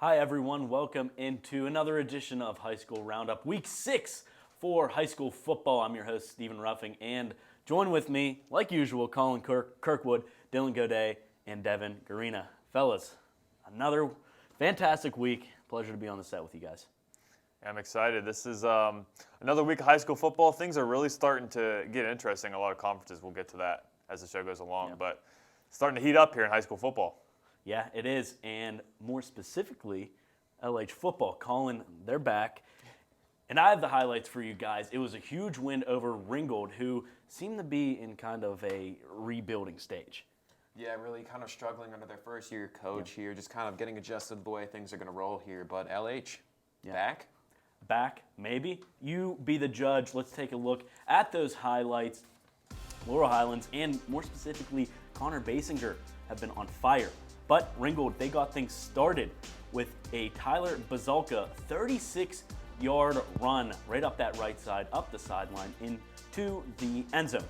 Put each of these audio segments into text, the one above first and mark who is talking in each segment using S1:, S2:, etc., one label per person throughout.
S1: Hi, everyone. Welcome into another edition of High School Roundup, Week 6 for high school football. I'm your host, Stephen Ruffing, and join with me, like usual, Colin Kirkwood, Dylan Godet, and Devin Garina. Fellas, another fantastic week. Pleasure to be on the set with you guys.
S2: I'm excited. This is another week of high school football. Things are really starting to get interesting. A lot of conferences, we'll get to that as the show goes along, but starting to heat up here in high school football.
S1: Yeah, it is, and more specifically, LH football. Colin, they're back, and I have the highlights for you guys. It was a huge win over Ringgold, who seemed to be in kind of a rebuilding stage.
S3: Yeah, really kind of struggling under their first-year coach here, just kind of getting adjusted to the way things are going to roll here. But LH, back?
S1: Back, maybe. You be the judge. Let's take a look at those highlights. Laurel Highlands, and more specifically, Connor Basinger, have been on fire. But Ringgold, they got things started with a Tyler Bazalka 36-yard run right up that right side, up the sideline, into the end zone.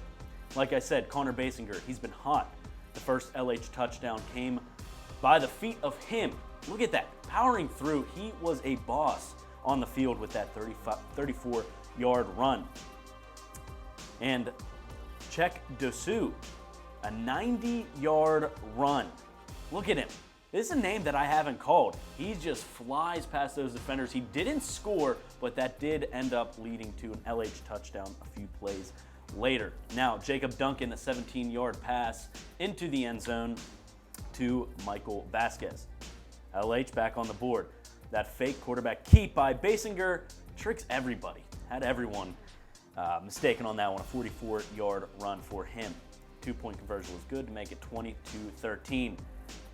S1: Like I said, Connor Basinger, he's been hot. The first LH touchdown came by the feet of him. Look at that, powering through. He was a boss on the field with that 34-yard run. And Check Dosu, a 90-yard run. Look at him. This is a name that I haven't called. He just flies past those defenders. He didn't score, but that did end up leading to an LH touchdown a few plays later. Now, Jacob Duncan, a 17-yard pass into the end zone to Michael Vasquez. LH back on the board. That fake quarterback keep by Basinger tricks everybody. Had everyone mistaken on that one. A 44-yard run for him. Two-point conversion was good to make it 20-13.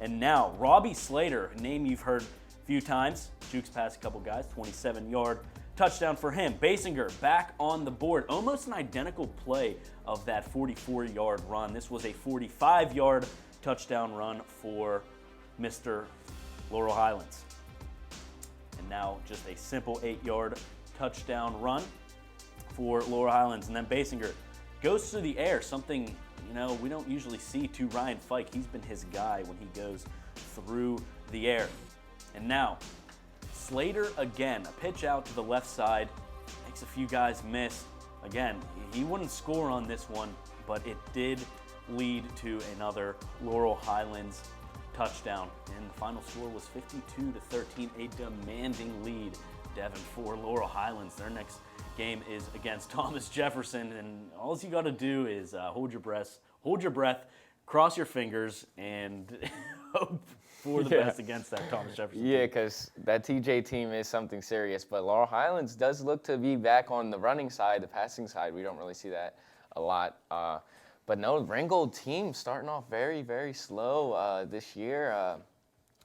S1: And now, Robbie Slater, a name you've heard a few times. Jukes past a couple guys, 27-yard touchdown for him. Basinger back on the board. Almost an identical play of that 44-yard run. This was a 45-yard touchdown run for Mr. Laurel Highlands. And now just a simple 8-yard touchdown run for Laurel Highlands. And then Basinger goes through the air, something we don't usually see to Ryan Fike. He's been his guy when he goes through the air. And now, Slater again, a pitch out to the left side, makes a few guys miss. Again, he wouldn't score on this one, but it did lead to another Laurel Highlands touchdown. And the final score was 52-13, a demanding lead, Devin, for Laurel Highlands. Their next game is against Thomas Jefferson, and all you got to do is hold your breath, cross your fingers, and hope for the best against that Thomas Jefferson team.
S4: Yeah, because that TJ team is something serious, but Laurel Highlands does look to be back on the running side, the passing side. We don't really see that a lot. But no, Ringgold team starting off very, very slow this year.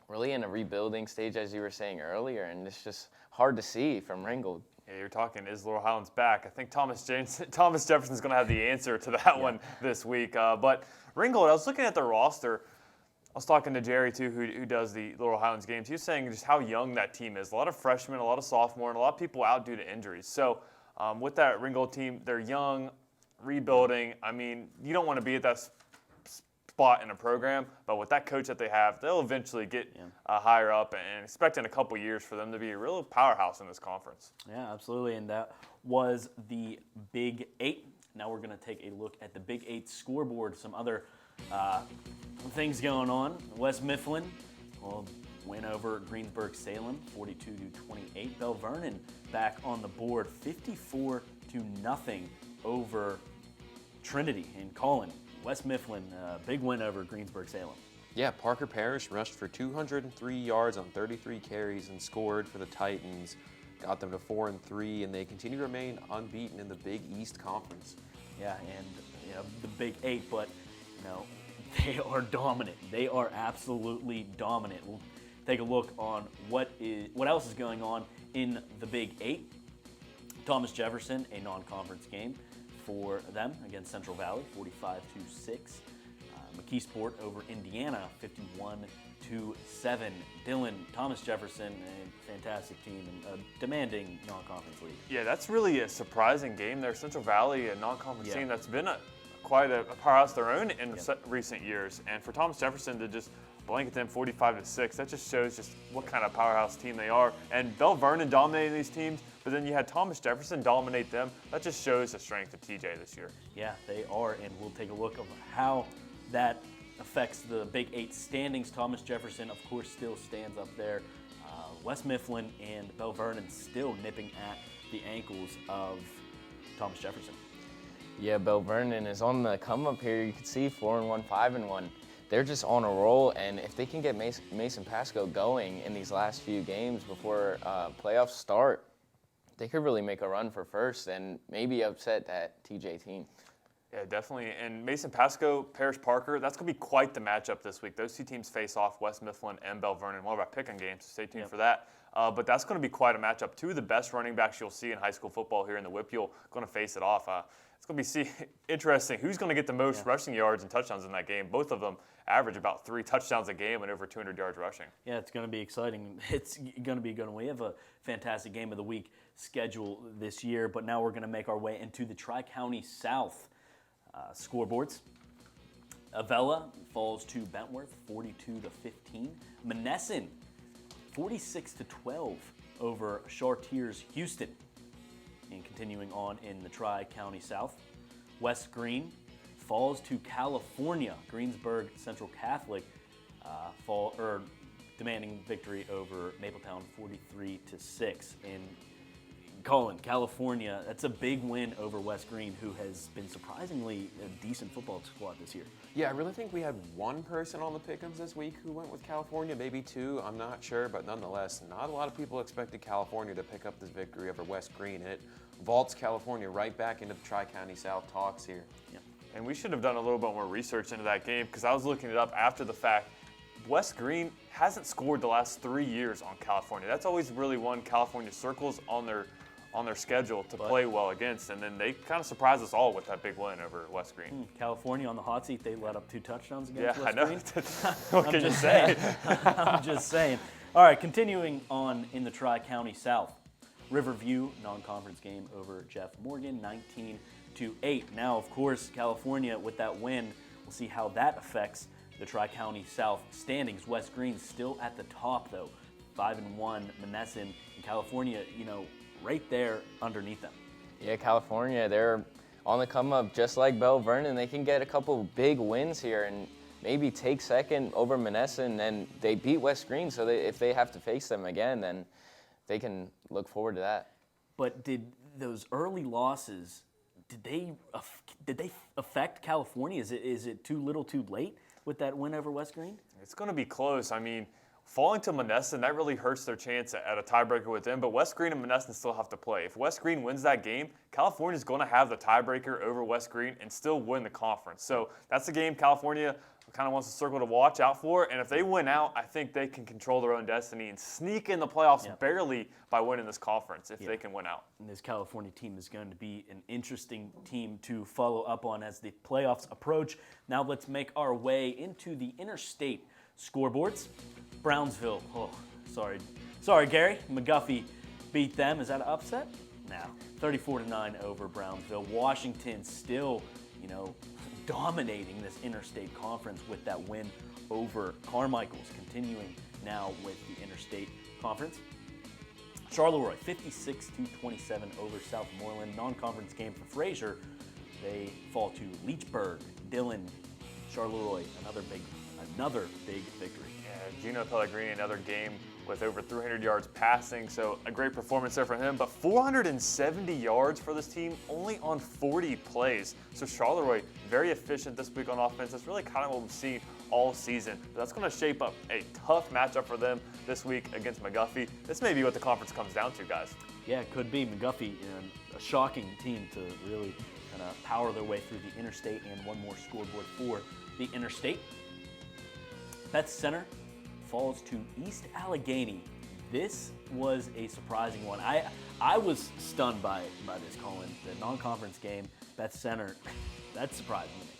S4: Really in a rebuilding stage, as you were saying earlier, and it's just hard to see from Ringgold.
S2: Yeah, you're talking, is Laurel Highlands back? I think Thomas Jefferson's going to have the answer to that one this week. But Ringgold, I was looking at the roster. I was talking to Jerry, too, who does the Laurel Highlands games. He was saying just how young that team is. A lot of freshmen, a lot of sophomore, and a lot of people out due to injuries. So with that Ringgold team, they're young, rebuilding. I mean, you don't want to be at that spot in a program, but with that coach that they have, they'll eventually get higher up, and expect in a couple years for them to be a real powerhouse in this conference.
S1: Yeah, absolutely, and that was the Big 8. Now we're going to take a look at the Big 8 scoreboard, some other things going on. West Mifflin will win over Greensburg-Salem, 42-28. Bell Vernon back on the board, 54-0 over Trinity and Colin. West Mifflin, big win over Greensburg-Salem.
S3: Yeah, Parker Parrish rushed for 203 yards on 33 carries and scored for the Titans. Got them to 4-3, and they continue to remain unbeaten in the Big East Conference.
S1: Yeah, and the Big 8, but they are dominant. They are absolutely dominant. We'll take a look on what else is going on in the Big 8. Thomas Jefferson, a non-conference game for them against Central Valley, 45-6. McKeesport over Indiana, 51-7. Dylan, Thomas Jefferson, a fantastic team and a demanding non-conference league.
S2: Yeah, that's really a surprising game there. Central Valley, a non-conference team that's been quite a powerhouse of their own in recent years. And for Thomas Jefferson to just blanket them 45-6. That just shows just what kind of powerhouse team they are. And Bell Vernon dominating these teams, but then you had Thomas Jefferson dominate them. That just shows the strength of TJ this year.
S1: Yeah, they are, and we'll take a look of how that affects the Big 8 standings. Thomas Jefferson, of course, still stands up there. West Mifflin and Bell Vernon still nipping at the ankles of Thomas Jefferson.
S4: Yeah, Bell Vernon is on the come up here. You can see 4-1, 5-1. They're just on a roll, and if they can get Mason Pasco going in these last few games before playoffs start, they could really make a run for first and maybe upset that TJ team.
S2: Yeah, definitely. And Mason Pasco, Parrish Parker, that's going to be quite the matchup this week. Those two teams face off, West Mifflin and Bell Vernon. One of our pick-em games, so stay tuned for that. But that's going to be quite a matchup. Two of the best running backs you'll see in high school football here in the WIPUL going to face it off. It's going to be interesting. Who's going to get the most rushing yards and touchdowns in that game? Both of them average about 3 touchdowns a game and over 200 yards rushing.
S1: Yeah, it's going to be exciting. It's going to be good. We have a fantastic game of the week schedule this year, but now we're going to make our way into the Tri-County South scoreboards. Avella falls to Bentworth 42-15. Monessen 46-12 over Chartiers Houston. And continuing on in the Tri-County South, West Green falls to California. Greensburg Central Catholic demanding victory over Mapletown 43-6. And Colin, California, that's a big win over West Green, who has been surprisingly a decent football squad this year.
S3: Yeah, I really think we had one person on the pick'ems this week who went with California, maybe two, I'm not sure, but nonetheless, not a lot of people expected California to pick up this victory over West Green, and it vaults California right back into the Tri-County South talks here.
S1: Yeah.
S2: And we should have done a little bit more research into that game because I was looking it up after the fact. West Green hasn't scored the last 3 years on California. That's always really one California circles on their schedule to play well against, and then they kind of surprised us all with that big win over West Green.
S1: California on the hot seat, they let up 2 touchdowns against
S2: Yeah,
S1: West
S2: I know.
S1: Green.
S2: What can you say?
S1: I'm just saying. All right, continuing on in the Tri-County South. Riverview, non-conference game over Jeff Morgan, 19-8. Now, of course, California with that win, we'll see how that affects the Tri-County South standings. West Green still at the top, though. 5-1, Monessen, and California, right there underneath them.
S4: Yeah, California, they're on the come up just like Bell Vernon. They can get a couple big wins here and maybe take second over Monessen, and they beat West Green, so if they have to face them again, then they can look forward to that.
S1: But did those early losses, did they affect California? Is it too little too late with that win over West Green?
S2: It's going to be close. I mean, falling to Monessen, that really hurts their chance at a tiebreaker with them, but West Green and Monessen still have to play. If West Green wins that game, California's going to have the tiebreaker over West Green and still win the conference. So that's a game California kind of wants to circle to watch out for, and if they win out, I think they can control their own destiny and sneak in the playoffs barely by winning this conference if they can win out.
S1: And this California team is going to be an interesting team to follow up on as the playoffs approach. Now let's make our way into the interstate scoreboards. Brownsville, sorry Gary, McGuffey beat them. Is that an upset? No, 34-9 over Brownsville. Washington still, dominating this interstate conference with that win over Carmichael's. Continuing now with the interstate conference. Charleroi, 56-27 over Southmoreland. Non-conference game for Fraser. They fall to Leechburg. Dillon, Charleroi, another big victory.
S2: Yeah, Gino Pellegrini, another game with over 300 yards passing, so a great performance there from him. But 470 yards for this team, only on 40 plays. So Charleroi, very efficient this week on offense. That's really kind of what we've seen all season. But that's going to shape up a tough matchup for them this week against McGuffey. This may be what the conference comes down to, guys.
S1: Yeah, it could be. McGuffey, a shocking team to really kind of power their way through the interstate, and one more scoreboard for the interstate. Betz Center falls to East Allegheny. This was a surprising one. I was stunned by this, Colin. The non-conference game, Betz Center, that's surprising to me.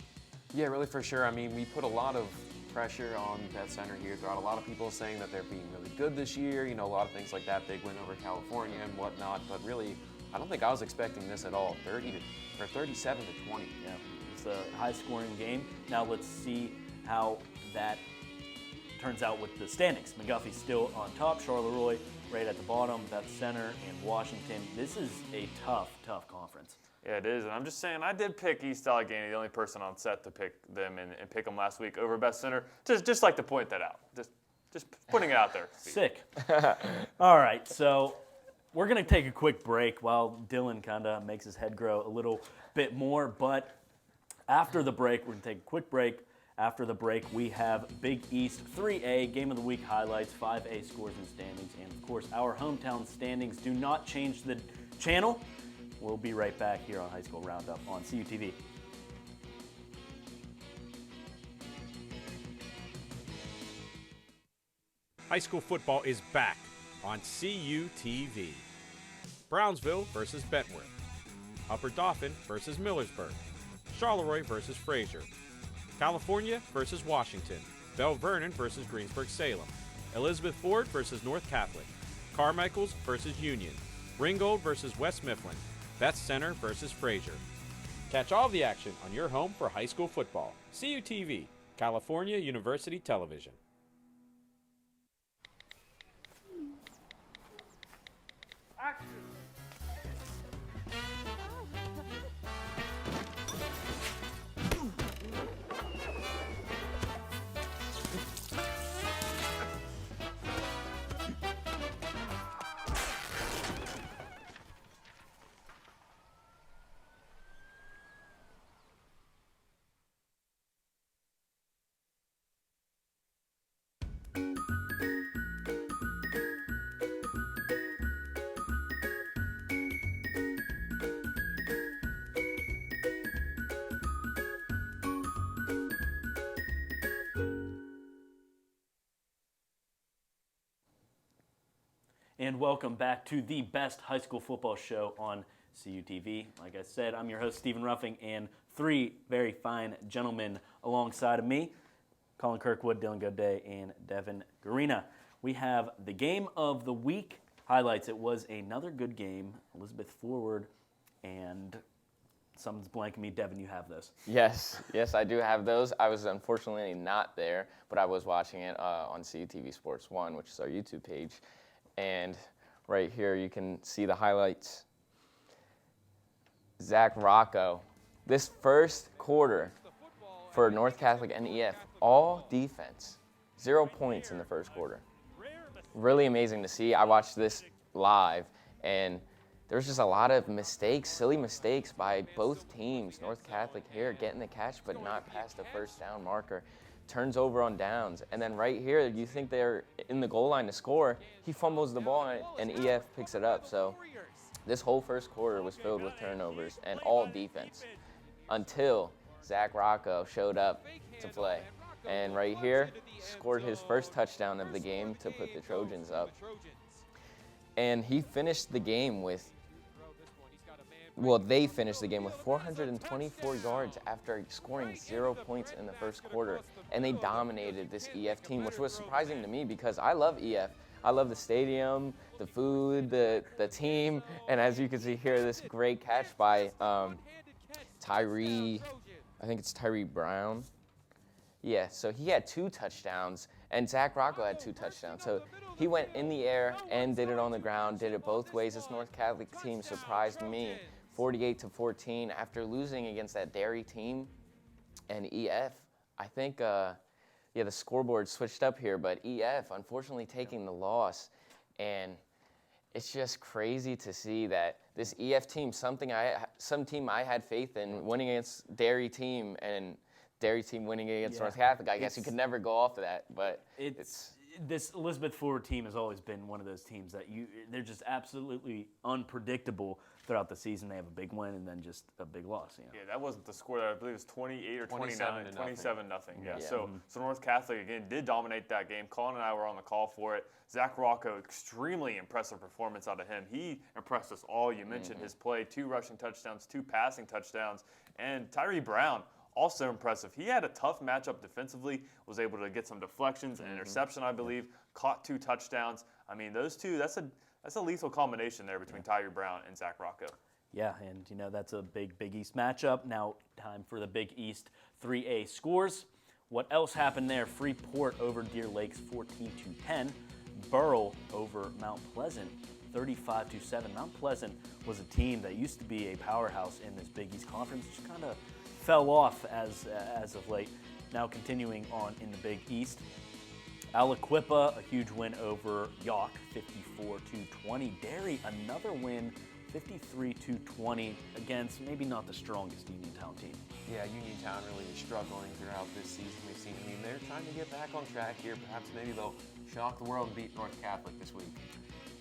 S3: Yeah, really, for sure. I mean, we put a lot of pressure on Betz Center here throughout. A lot of people saying that they're being really good this year, a lot of things like that, big win over California and whatnot, but really, I don't think I was expecting this at all. 37-20.
S1: Yeah, it's a high-scoring game. Now let's see how that turns out with the standings. McGuffey's still on top, Charleroi right at the bottom, that's center, and Washington. This is a tough conference.
S2: Yeah, it is. And I'm just saying, I did pick East Allegheny, the only person on set to pick them and pick them last week over best center. Just like to point that out. Just putting it out there.
S1: Sick. All right, so we're going to take a quick break while Dylan kind of makes his head grow a little bit more. But after the break, we're going to take a quick break. After the break, we have Big East 3A Game of the Week highlights, 5A scores and standings, and of course, our hometown standings. Do not change the channel. We'll be right back here on High School Roundup on CUTV.
S5: High school football is back on CUTV. Brownsville versus Bentworth. Upper Dauphin versus Millersburg. Charleroi versus Fraser. California versus Washington. Bell Vernon versus Greensburg-Salem. Elizabeth Ford versus North Catholic. Carmichaels versus Union. Ringgold versus West Mifflin. Beth Center versus Fraser. Catch all the action on your home for high school football. CUTV, California University Television.
S1: And welcome back to the best high school football show on CUTV. Like I said, I'm your host, Stephen Ruffing, and three very fine gentlemen alongside of me, Colin Kirkwood, Dylan Goday, and Devin Garina. We have the Game of the Week highlights. It was another good game. Elizabeth Forward, and something's blanking me. Devin, you have those.
S4: Yes, I do have those. I was unfortunately not there, but I was watching it on CUTV Sports 1, which is our YouTube page. And right here you can see the highlights. Zach Rocco. This first quarter for North Catholic and EF, all defense. 0 points in the first quarter. Really amazing to see. I watched this live, and there's just a lot of mistakes, silly mistakes by both teams. North Catholic here getting the catch, but not past the first down marker. Turns over on downs. And then right here, you think they're in the goal line to score. He fumbles the ball, and EF picks it up. So this whole first quarter was filled with turnovers and all defense until Zach Rocco showed up to play. And right here, scored his first touchdown of the game to put the Trojans up. And he finished the game with, they finished the game with 424 yards after scoring 0 points in the first quarter. And they dominated this EF team, which was surprising to me because I love EF. I love the stadium, the food, the team. And as you can see here, this great catch by Tyree Brown. Yeah, so he had 2 touchdowns, and Zach Rocco had 2 touchdowns. So he went in the air and did it on the ground, did it both ways. This North Catholic team surprised me, 48-14, after losing against that Derry team and EF. I think, the scoreboard switched up here, but EF, unfortunately, taking the loss. And it's just crazy to see that this EF team, some team I had faith in, winning against Derry team and Derry team winning against North Catholic. I guess you could never go off of that, but
S1: this Elizabeth Forward team has always been one of those teams that they're just absolutely unpredictable throughout the season. They have a big win and then just a big loss. You know?
S2: Yeah, that wasn't the score. I believe it was 28 or 29, 27 nothing. Yeah.
S1: Yeah.
S2: So North Catholic again did dominate that game. Colin and I were on the call for it. Zach Rocco, extremely impressive performance out of him. He impressed us all. You mentioned his play: 2 rushing touchdowns, 2 passing touchdowns, and Tyree Brown. Also impressive. He had a tough matchup defensively, was able to get some deflections, an interception, I believe, caught 2 touchdowns. I mean, those two, that's a lethal combination there between Tyree Brown and Zach Rocco.
S1: Yeah, and that's a big East matchup. Now time for the Big East 3A scores. What else happened there? Freeport over Deer Lakes 14-10. Burrell over Mount Pleasant 35-7. Mount Pleasant was a team that used to be a powerhouse in this Big East Conference. Just kind of fell off as of late. Now continuing on in the Big East. Aliquippa, a huge win over Yawk 54-20. Derry, another win 53-20 against maybe not the strongest Uniontown team.
S3: Yeah, Uniontown really is struggling throughout this season. We've seen, I mean, they're trying to get back on track here. Perhaps maybe they'll shock the world and beat North Catholic this week.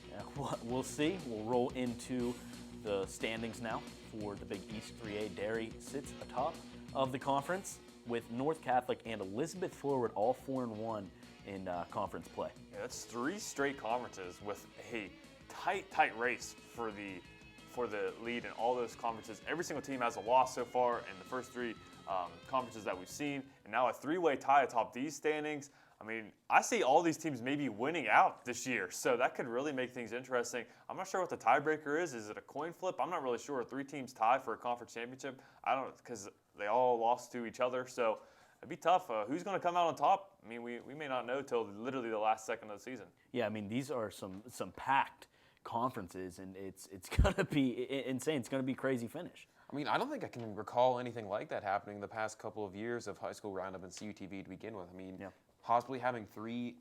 S1: Yeah, we'll see. We'll roll into the standings now for the Big East 3A. Derry sits atop of the conference with North Catholic and Elizabeth Forward all 4-1 in conference play.
S2: Yeah, that's 3 straight conferences with a tight race for the lead in all those conferences. Every single team has a loss so far in the first 3 conferences that we've seen, and now a 3-way tie atop these standings. I mean, I see all these teams maybe winning out this year, so that could really make things interesting. I'm not sure what the tiebreaker is. Is it a coin flip? I'm not really sure. 3 teams tie for a conference championship. I don't, because they all lost to each other, so it'd be tough. Who's going to come out on top? I mean, we may not know till literally the last second of the season.
S1: Yeah, I mean, these are some packed conferences, and it's going to be insane. It's going to be crazy finish.
S3: I mean, I don't think I can recall anything like that happening the past couple of years of high school roundup and CUTV to begin with. I mean, possibly having 3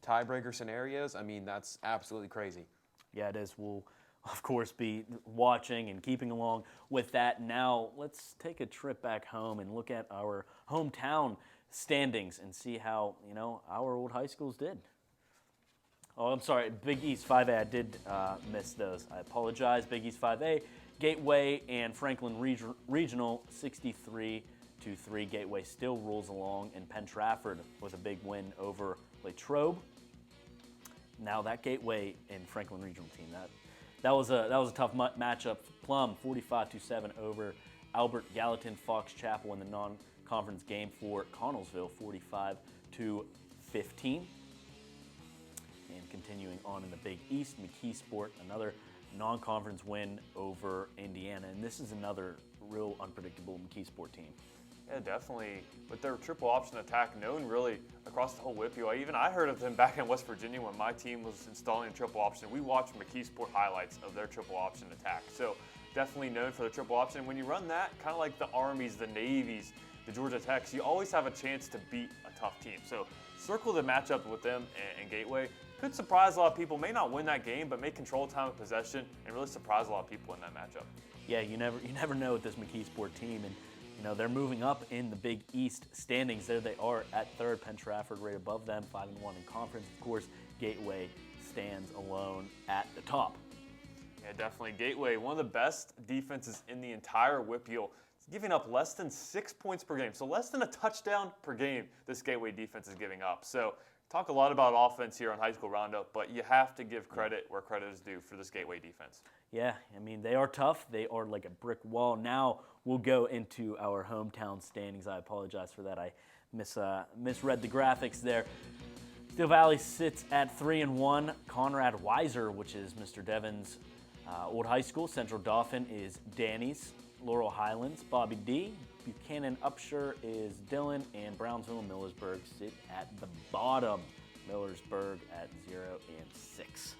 S3: tiebreaker scenarios, I mean, that's absolutely crazy.
S1: Yeah, it is. We'll, of course, be watching and keeping along with that. Now, let's take a trip back home and look at our hometown standings and see how, our old high schools did. Oh, I'm sorry, Big East 5A, I did miss those. I apologize. Big East 5A, Gateway and Franklin Regional 63-3. Gateway still rolls along, and Penn Trafford with a big win over Latrobe. Now that Gateway and Franklin Regional team, that was a tough matchup. Plum 45-7 over Albert Gallatin. Fox Chapel in the non-conference game for Connellsville 45-15. And continuing on in the Big East, McKeesport, another non-conference win over Indiana. And this is another real unpredictable McKeesport team.
S2: Yeah, definitely. With their triple option attack, known really across the whole WIPU. I heard of them back in West Virginia when my team was installing a triple option. We watched McKeesport highlights of their triple option attack. So definitely known for the triple option. When you run that, kind of like the Armies, the Navies, the Georgia Techs, you always have a chance to beat a tough team. So circle the matchup with them and Gateway. Could surprise a lot of people. May not win that game, but may control time of possession and really surprise a lot of people in that matchup.
S1: Yeah, you never know with this McKeesport team, and they're moving up in the Big East standings. There they are at 3rd. Penn Trafford right above them, 5-1 in conference. Of course, Gateway stands alone at the top.
S2: Yeah, definitely. Gateway, one of the best defenses in the entire WIPU. It's giving up less than 6 points per game, so less than a touchdown per game this Gateway defense is giving up. So talk a lot about offense here on High School Roundup, but you have to give credit where credit is due for this Gateway defense.
S1: Yeah, I mean, they are tough. They are like a brick wall. Now we'll go into our hometown standings. I apologize for that. I misread the graphics there. Steel Valley sits at 3-1. Conrad Weiser, which is Mr. Devon's old high school. Central Dauphin is Danny's. Laurel Highlands, Bobby D. Buchanan Upshur is Dylan, and Brownsville and Millersburg sit at the bottom. Millersburg at 0-6.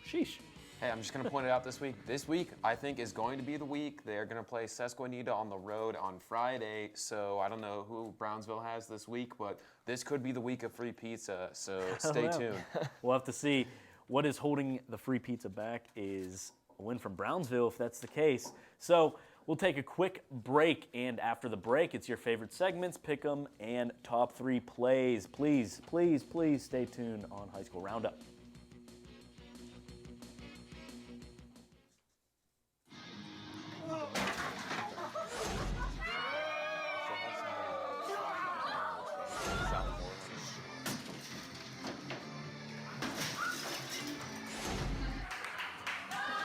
S1: Sheesh.
S3: Hey, I'm just going to point it out this week. This week, I think, is going to be the week. They're going to play Susquehanna on the road on Friday. So I don't know who Brownsville has this week, but this could be the week of free pizza. So stay tuned.
S1: We'll have to see. What is holding the free pizza back is a win from Brownsville, if that's the case. So we'll take a quick break, and after the break, it's your favorite segments, pick 'em, and top 3 plays. Please, please, please stay tuned on High School Roundup.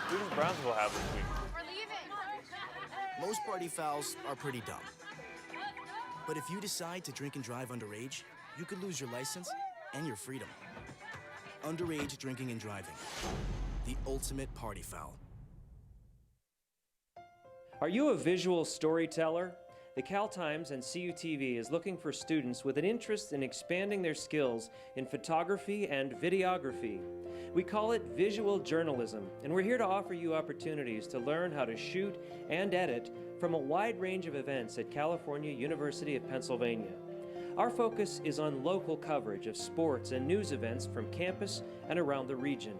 S2: Who does Brownsville have this week?
S6: Most party fouls are pretty dumb. But if you decide to drink and drive underage, you could lose your license and your freedom. Underage drinking and driving. The ultimate party foul.
S7: Are you a visual storyteller? The The Cal Times and CUTV is looking for students with an interest in expanding their skills in photography and videography. We call it visual journalism, and we're here to offer you opportunities to learn how to shoot and edit from a wide range of events at California University of Pennsylvania. Our focus is on local coverage of sports and news events from campus and around the region.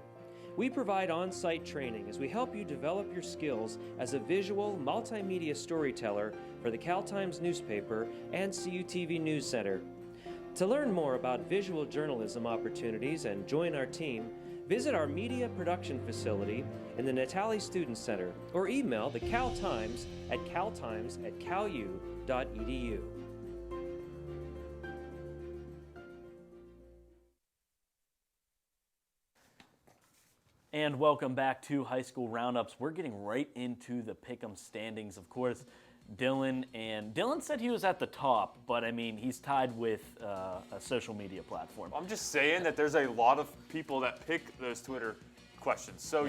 S7: We provide on-site training as we help you develop your skills as a visual multimedia storyteller for the Cal Times newspaper and CUTV News Center. To learn more about visual journalism opportunities and join our team, visit our media production facility in the Natali Student Center or email the Cal Times at caltimes@calu.edu.
S1: And welcome back to High School Roundups. We're getting right into the pick'em standings. Of course, Dylan said he was at the top, but I mean, he's tied with a social media platform.
S2: I'm just saying that there's a lot of people that pick those Twitter questions. So,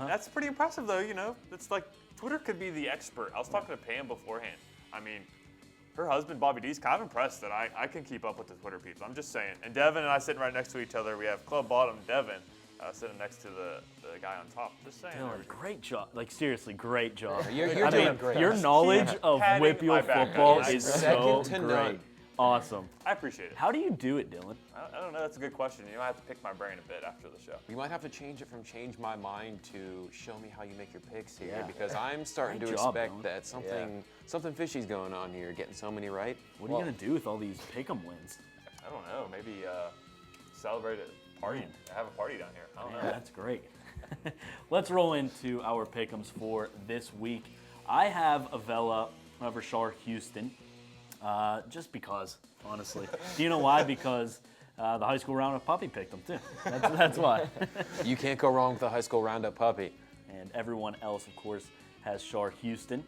S2: that's pretty impressive, though. It's like Twitter could be the expert. I was talking to Pam beforehand. I mean, her husband, Bobby D, is kind of impressed that I can keep up with the Twitter peeps. I'm just saying. And Devin and I sitting right next to each other. We have Club Bottom Devin sitting next to the guy on top. Just saying.
S1: Dylan, great job. Like, seriously, great job.
S3: You're doing great.
S1: Your knowledge of
S2: Patting
S1: Whitfield
S2: my back,
S1: football
S2: guys.
S1: is
S3: Second
S1: so
S3: to
S1: great.
S3: none.
S1: Awesome.
S2: I appreciate it.
S1: How do you do it, Dylan?
S2: I don't know. That's a good question. You might have to pick my brain a bit after the show.
S3: We might have to change it from change my mind to show me how you make your picks here,
S1: Yeah.
S3: because I'm starting
S1: Great
S3: to
S1: job,
S3: expect
S1: Dylan.
S3: that something fishy's going on here, getting so many right.
S1: What are you going to do with all these pick'em wins?
S2: I don't know. Maybe celebrate it. Party. Have a party down here. I don't
S1: Man,
S2: know.
S1: that's great. Let's roll into our pick'ems for this week. I have Avella over Shar Houston, just because, honestly. Do you know why? Because the High School Roundup puppy picked them too. That's why.
S3: You can't go wrong with the high school roundup puppy.
S1: And everyone else, of course, has Shar Houston.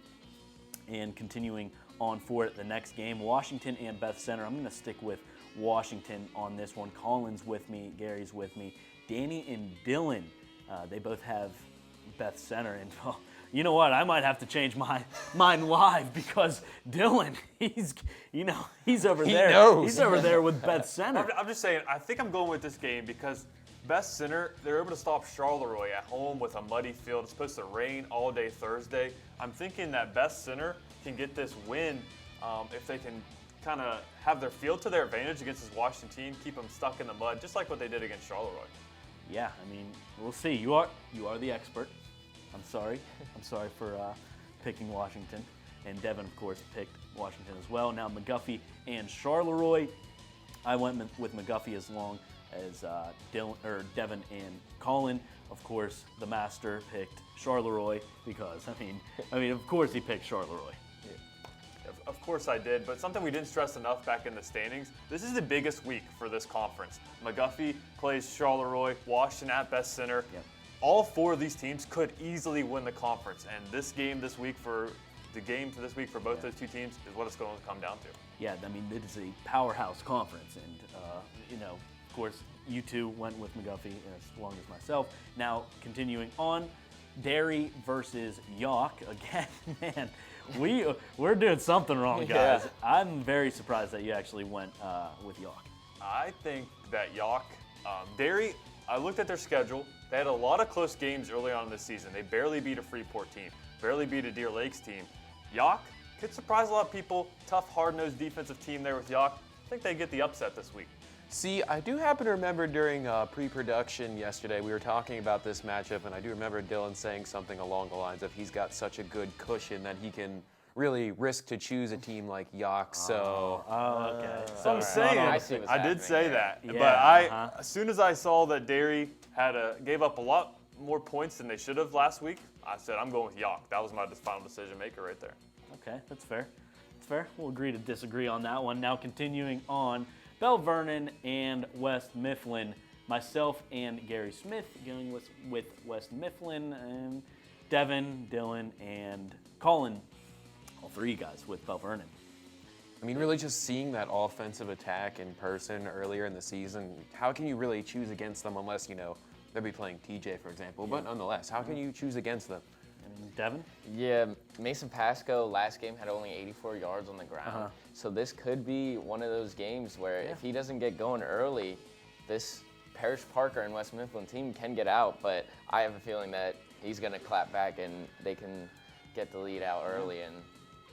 S1: And continuing on for the next game, Washington and Beth Center. I'm going to stick with Washington on this one. Colin's with me, Gary's with me, Danny and Dylan. They both have Beth Center, and well, you know what? I might have to change mine live because Dylan, he's over there.
S3: knows.
S1: He's over there with Beth Center.
S2: I'm just saying, I think I'm going with this game because Best Center, they're able to stop Charleroi at home with a muddy field. It's supposed to rain all day Thursday. I'm thinking that Best Center can get this win if they can kind of have their field to their advantage against this Washington team, keep them stuck in the mud, just like what they did against Charleroi.
S1: Yeah, I mean, we'll see. You are the expert. I'm sorry for picking Washington. And Devin, of course, picked Washington as well. Now McGuffey and Charleroi. I went with McGuffey as long as Devin and Colin. Of course, the master picked Charleroi because I mean, of course he picked Charleroi.
S2: Of course I did, but something we didn't stress enough back in the standings, this is the biggest week for this conference. McGuffey plays Charleroi, Washington at Best Center.
S1: Yep.
S2: All four of these teams could easily win the conference, and this game this week for both those two teams is what it's going to come down to.
S1: Yeah, I mean, it is a powerhouse conference, and of course, you two went with McGuffey as long as myself. Now, continuing on, Derry versus York. Again, man, we're doing something wrong, guys.
S4: Yeah.
S1: I'm very surprised that you actually went with York.
S2: I think that York, Derry, I looked at their schedule. They had a lot of close games early on in the season. They barely beat a Freeport team, barely beat a Deer Lakes team. York could surprise a lot of people. Tough, hard-nosed defensive team there with York. I think they get the upset this week.
S3: See, I do happen to remember during pre-production yesterday, we were talking about this matchup, and I do remember Dylan saying something along the lines of he's got such a good cushion that he can really risk to choose a team like York. So,
S1: Okay.
S2: So I'm saying,
S4: I see what's
S2: I did
S4: happening
S2: say
S4: here.
S2: that,
S1: Yeah,
S2: but as soon as I saw that Derry gave up a lot more points than they should have last week, I said I'm going with York. That was my final decision maker right there.
S1: Okay, that's fair. That's fair. We'll agree to disagree on that one. Now, continuing on, Bell Vernon and West Mifflin. Myself and Gary Smith going with West Mifflin, and Devin, Dylan, and Colin. All three guys with Bell Vernon.
S3: I mean, really just seeing that offensive attack in person earlier in the season, how can you really choose against them unless, they'll be playing TJ, for example. But nonetheless, how can you choose against them?
S1: I Devin?
S4: Yeah, Mason Pasco last game had only 84 yards on the ground. So this could be one of those games where if he doesn't get going early, this Parrish Parker and West Mifflin team can get out, but I have a feeling that he's going to clap back and they can get the lead out early and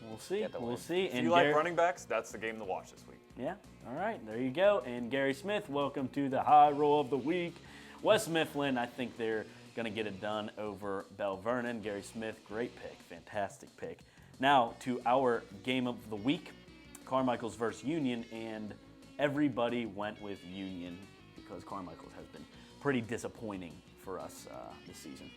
S1: we'll see.
S4: get the
S1: We'll
S4: win.
S1: see.
S2: If you like running backs, that's the game to watch this week.
S1: Yeah. All right. There you go. And Gary Smith, welcome to the high roll of the week. West Mifflin, I think they're going to get it done over Bell Vernon. Gary Smith, great pick. Fantastic pick. Now to our game of the week, Carmichael's versus Union, and everybody went with Union because Carmichael's has been pretty disappointing for us this season.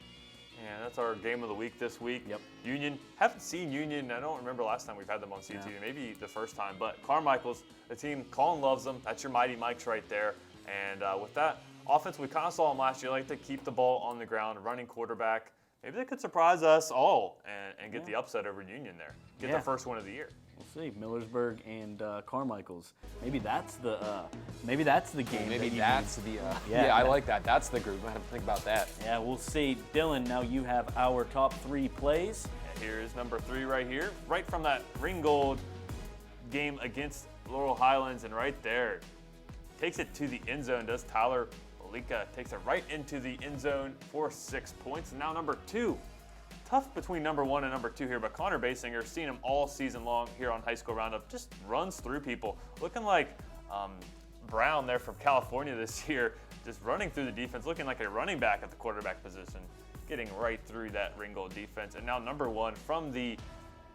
S2: Yeah, that's our game of the week this week.
S1: Yep.
S2: Union. Haven't seen Union. I don't remember last time we've had them on CTV.
S1: Yeah.
S2: Maybe the first time. But Carmichael's the team. Colin loves them. That's your Mighty Mikes right there. And with that offense, we kind of saw them last year. Like to keep the ball on the ground, running quarterback. Maybe they could surprise us all and get the upset over Union there. Get their first win of the year.
S1: We'll see. Millersburg and Carmichael's. Maybe that's the game.
S3: Maybe
S1: that
S3: that's the.
S1: Yeah.
S3: I like that. That's the group. I have to think about that.
S1: Yeah, we'll see. Dylan, now you have our top 3 plays.
S2: And here's number 3 right here. Right from that Ringgold game against Laurel Highlands, and right there, takes it to the end zone, does Tyler Balika. Takes it right into the end zone for 6 points. And now number 2. Tough between number 1 and number 2 here, but Connor Basinger, seen him all season long here on High School Roundup, just runs through people. Looking like Brown there from California this year, just running through the defense, looking like a running back at the quarterback position, getting right through that Ringgold defense. And now number 1 from the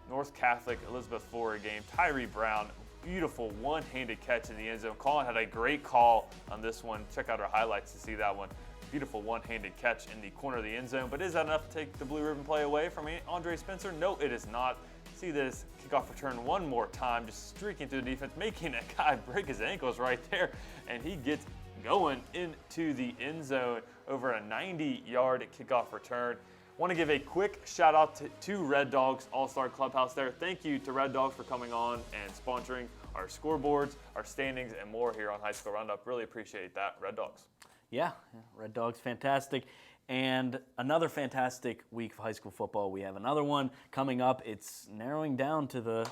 S2: North Catholic Elizabeth Flora game, Tyree Brown, beautiful one-handed catch in the end zone. Colin had a great call on this one. Check out our highlights to see that one. Beautiful one-handed catch in the corner of the end zone. But is that enough to take the blue ribbon play away from Andre Spencer? No, it is not. See this kickoff return one more time, just streaking through the defense, making a guy break his ankles right there. And he gets going into the end zone over a 90-yard kickoff return. Want to give a quick shout out to Red Dogs All-Star Clubhouse there. Thank you to Red Dogs for coming on and sponsoring our scoreboards, our standings, and more here on High School Roundup. Really appreciate that, Red Dogs.
S1: Yeah, Red Dogs, fantastic. And another fantastic week of high school football. We have another one coming up. It's narrowing down to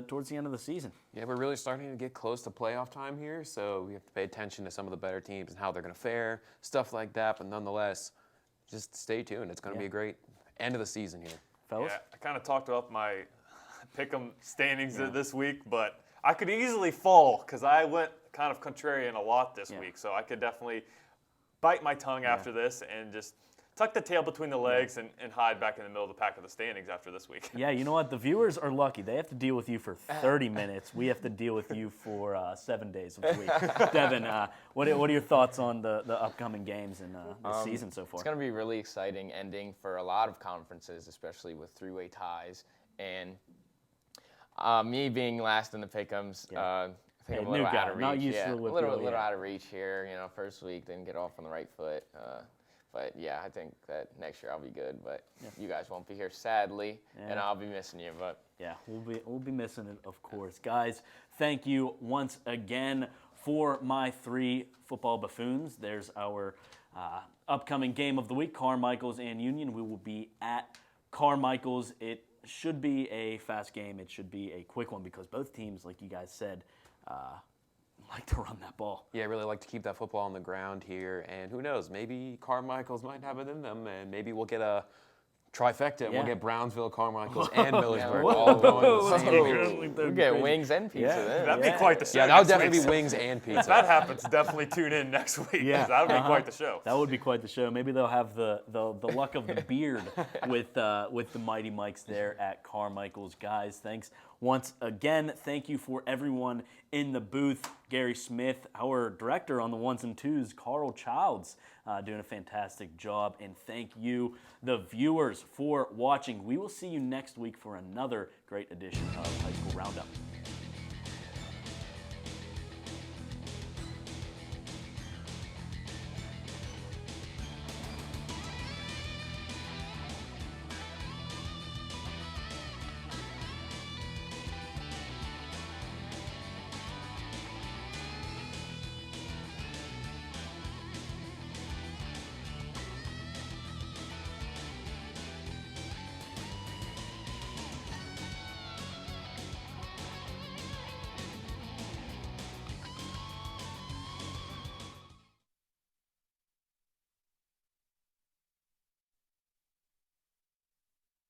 S1: towards the end of the season.
S3: Yeah, we're really starting to get close to playoff time here, so we have to pay attention to some of the better teams and how they're going to fare, stuff like that. But nonetheless, just stay tuned. It's going to be a great end of the season here.
S1: Fellas?
S2: Yeah, I kind of talked up my pick'em standings this week, but I could easily fall because I went kind of contrarian a lot this week. So I could definitely bite my tongue after this and just tuck the tail between the legs and hide back in the middle of the pack of the standings after this week.
S1: Yeah, you know what? The viewers are lucky. They have to deal with you for 30 minutes. We have to deal with you for 7 days of the week. Devin, what are your thoughts on the upcoming games and the season so far?
S4: It's going to be really exciting ending for a lot of conferences, especially with three-way ties. And me being last in the pick'ems, I think I'm a little out of reach.
S1: Not used to the whip
S4: little
S1: reel,
S4: out of reach here. You know, first week didn't get off on the right foot. But yeah, I think that next year I'll be good. But you guys won't be here, sadly, and I'll be missing you. But
S1: yeah, we'll be missing it, of course, guys. Thank you once again for my 3 football buffoons. There's our upcoming game of the week, Carmichael's and Union. We will be at Carmichael's. It should be a fast game. It should be a quick one because both teams, like you guys said, like to run that ball.
S3: Yeah, I really like to keep that football on the ground here. And who knows, maybe Carmichael's might have it in them, and maybe we'll get a trifecta. We'll get Brownsville, Carmichael's, and Millersburg all going the same week.
S4: we'll get wings and pizza then.
S2: That'd be quite the show.
S3: Yeah, that'll
S2: next
S3: definitely
S2: week.
S3: be wings and pizza.
S2: If that happens, definitely tune in next week.
S1: Yeah,
S2: That would be quite the show.
S1: That would be quite the show. Maybe they'll have the luck of the beard with the Mighty Mikes there at Carmichael's. Guys, thanks once again. Thank you for everyone in the booth. Gary Smith, our director on the 1s and 2s, Carl Childs, doing a fantastic job. And thank you, the viewers, for watching. We will see you next week for another great edition of High School Roundup.